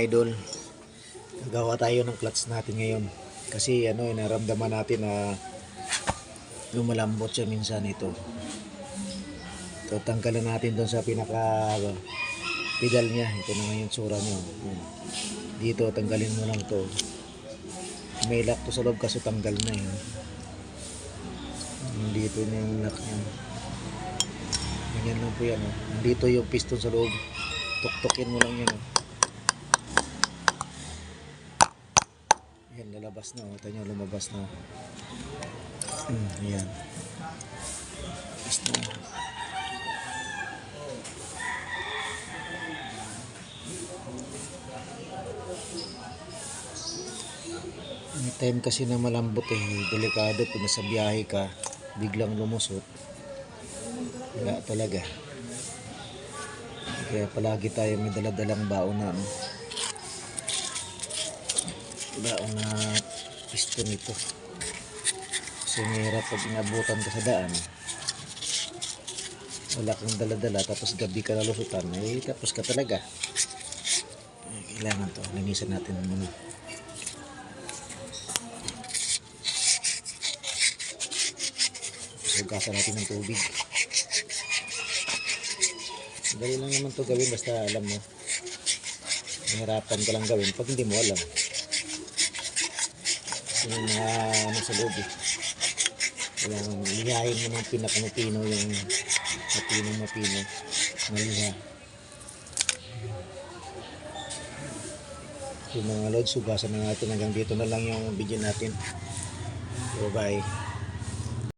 idol, gagawa tayo ng clutch natin ngayon. Kasi naramdaman natin na lumalambot siya minsan ito. So tanggalan natin doon sa pinaka pedal niya. Ito na ngayon tsura niya. Dito tanggalin mo lang to. May lock to sa loob kasi tanggal na eh. Dito na yung lock niya. Ganyan lang po yan. Dito yung piston sa loob. Tuktukin mo lang yan. Yan, lalabas na. Ito nyo, lumabas na. Ayan. Labas na. May time kasi na malambot eh. Delikado kung nasa biyahe ka, biglang lumusot. Wala talaga. Kaya palagi tayo may daladalang baon na piston nito. Kasi mahirap pag inabutan ka sa daan. Wala kang daladala tapos gabi ka nalusutan. Tapos ka talaga. Kailangan to. Linisan natin muna. Hugasan natin ng tubig. Dali lang naman to gawin basta alam mo. Mahirapan ka lang gawin pag hindi mo alam. Kasi yung mga sa loob eh. Kailangan lihahin mo ng pinakamapino yung mapino. Maliha. Yung mga lods, hugasan na natin hanggang dito na lang yung video natin. So bye.